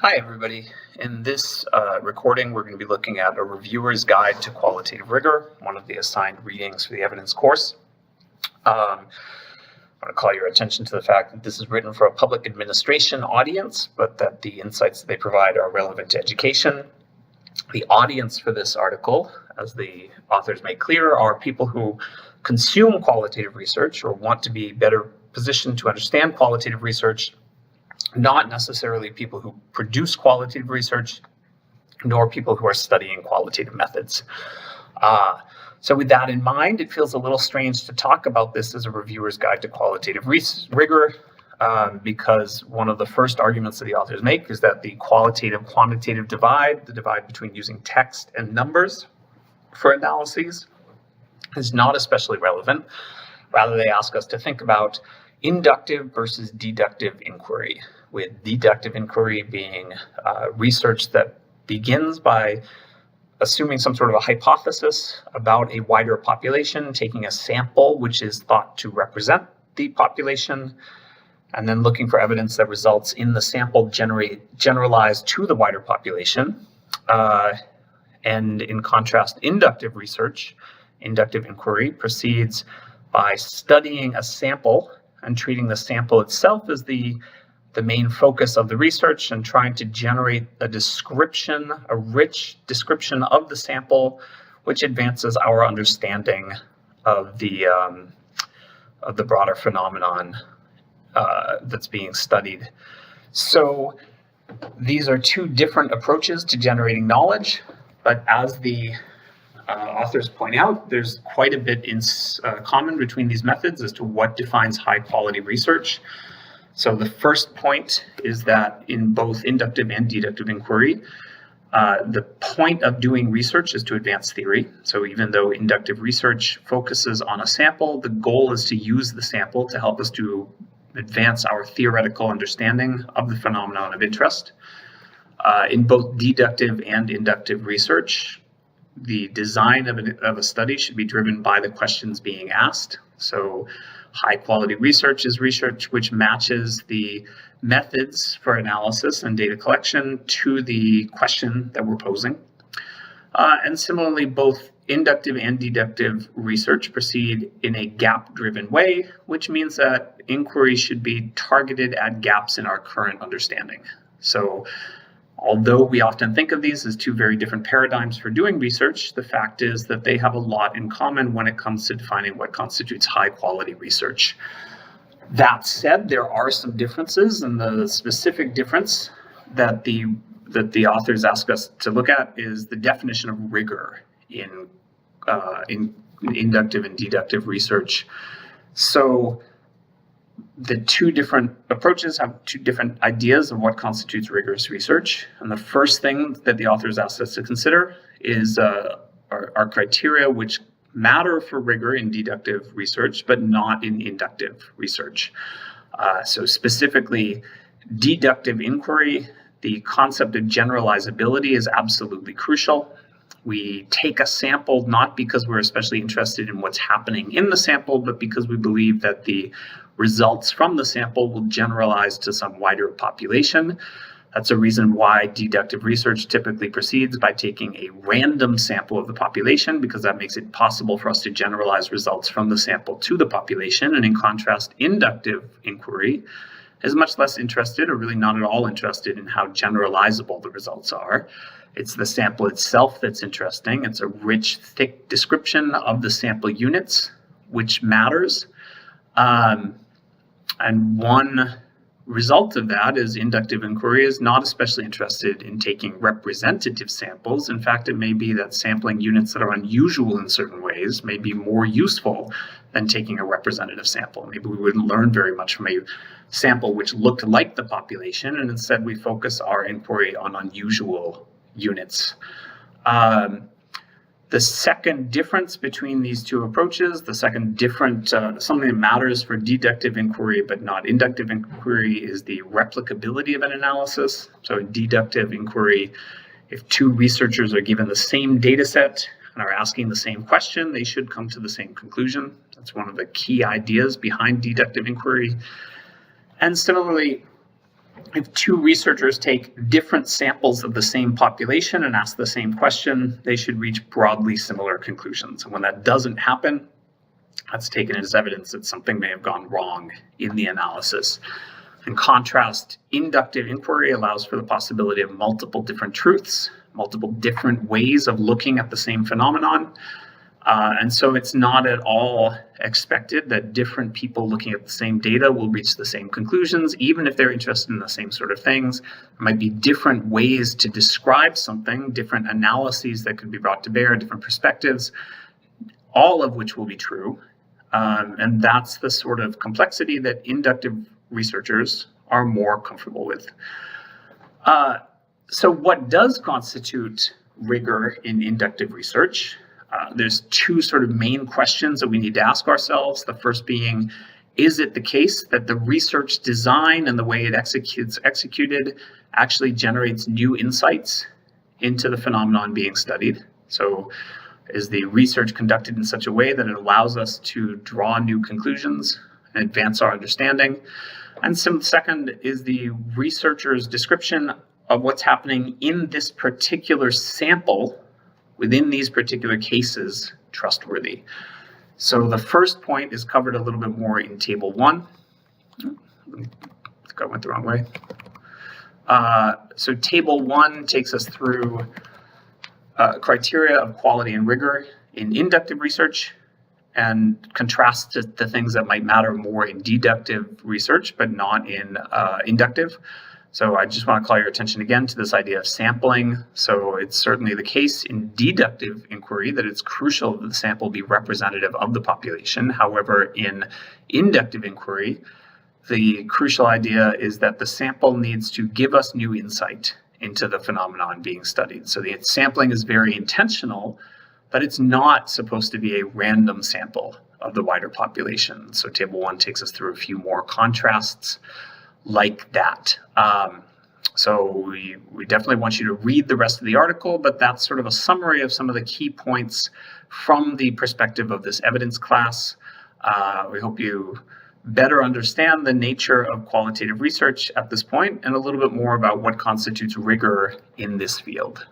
Hi, everybody. In this recording, we're going to be looking at a reviewer's guide to qualitative rigor, one of the assigned readings for the evidence course. I want to call your attention to the fact that this is written for a public administration audience, but that the insights that they provide are relevant to education. The audience for this article, as the authors make clear, are people who consume qualitative research or want to be better positioned to understand qualitative research, not necessarily people who produce qualitative research, nor people who are studying qualitative methods. So with that in mind, it feels a little strange to talk about this as a reviewer's guide to qualitative rigor, because one of the first arguments that the authors make is that the qualitative-quantitative divide, the divide between using text and numbers for analyses, is not especially relevant. Rather, they ask us to think about inductive versus deductive inquiry, with deductive inquiry being research that begins by assuming some sort of a hypothesis about a wider population, taking a sample which is thought to represent the population, and then looking for evidence that results in the sample generalized to the wider population. And in contrast, inductive research, inductive inquiry, proceeds by studying a sample and treating the sample itself as the main focus of the research and trying to generate a description, a rich description of the sample, which advances our understanding of the broader phenomenon that's being studied. So these are two different approaches to generating knowledge, but as the authors point out, there's quite a bit in common between these methods as to what defines high quality research. So the first point is that in both inductive and deductive inquiry, the point of doing research is to advance theory. So even though inductive research focuses on a sample, the goal is to use the sample to help us to advance our theoretical understanding of the phenomenon of interest. In both deductive and inductive research, the design of a study should be driven by the questions being asked. So high quality research is research which matches the methods for analysis and data collection to the question that we're posing. And similarly, both inductive and deductive research proceed in a gap-driven way, which means that inquiry should be targeted at gaps in our current understanding. So although we often think of these as two very different paradigms for doing research, the fact is that they have a lot in common when it comes to defining what constitutes high quality research. That said, there are some differences, and the specific difference that the authors ask us to look at is the definition of rigor in inductive and deductive research. So the two different approaches have two different ideas of what constitutes rigorous research. And the first thing that the authors asked us to consider is our criteria which matter for rigor in deductive research, but not in inductive research. So specifically, deductive inquiry, the concept of generalizability is absolutely crucial. We take a sample not because we're especially interested in what's happening in the sample, but because we believe that the results from the sample will generalize to some wider population. That's a reason why deductive research typically proceeds by taking a random sample of the population, because that makes it possible for us to generalize results from the sample to the population. And in contrast, inductive inquiry is much less interested, or really not at all interested, in how generalizable the results are. It's the sample itself that's interesting. It's a rich, thick description of the sample units, which matters. And one result of that is inductive inquiry is not especially interested in taking representative samples. In fact, it may be that sampling units that are unusual in certain ways may be more useful than taking a representative sample. Maybe we wouldn't learn very much from a sample which looked like the population, and instead we focus our inquiry on unusual units. The second difference between these two approaches, the second different, something that matters for deductive inquiry but not inductive inquiry, is the replicability of an analysis. So in deductive inquiry, if two researchers are given the same data set and are asking the same question, they should come to the same conclusion. That's one of the key ideas behind deductive inquiry. And similarly, if two researchers take different samples of the same population and ask the same question, they should reach broadly similar conclusions. And when that doesn't happen, that's taken as evidence that something may have gone wrong in the analysis. In contrast, inductive inquiry allows for the possibility of multiple different truths, multiple different ways of looking at the same phenomenon. And so it's not at all expected that different people looking at the same data will reach the same conclusions, even if they're interested in the same sort of things. There might be different ways to describe something, different analyses that could be brought to bear, different perspectives, all of which will be true. And that's the sort of complexity that inductive researchers are more comfortable with. So what does constitute rigor in inductive research? There's two sort of main questions that we need to ask ourselves. The first being, is it the case that the research design and the way it executed actually generates new insights into the phenomenon being studied? So is the research conducted in such a way that it allows us to draw new conclusions and advance our understanding? And second, is the researcher's description of what's happening in this particular sample within these particular cases trustworthy? So the first point is covered a little bit more in table 1. I think I went the wrong way. So table 1 takes us through criteria of quality and rigor in inductive research and contrasts the things that might matter more in deductive research, but not in inductive. So I just want to call your attention again to this idea of sampling. So it's certainly the case in deductive inquiry that it's crucial that the sample be representative of the population. However, in inductive inquiry, the crucial idea is that the sample needs to give us new insight into the phenomenon being studied. So the sampling is very intentional, but it's not supposed to be a random sample of the wider population. So table 1 takes us through a few more contrasts like that. So we definitely want you to read the rest of the article, but that's sort of a summary of some of the key points from the perspective of this evidence class. We hope you better understand the nature of qualitative research at this point and a little bit more about what constitutes rigor in this field.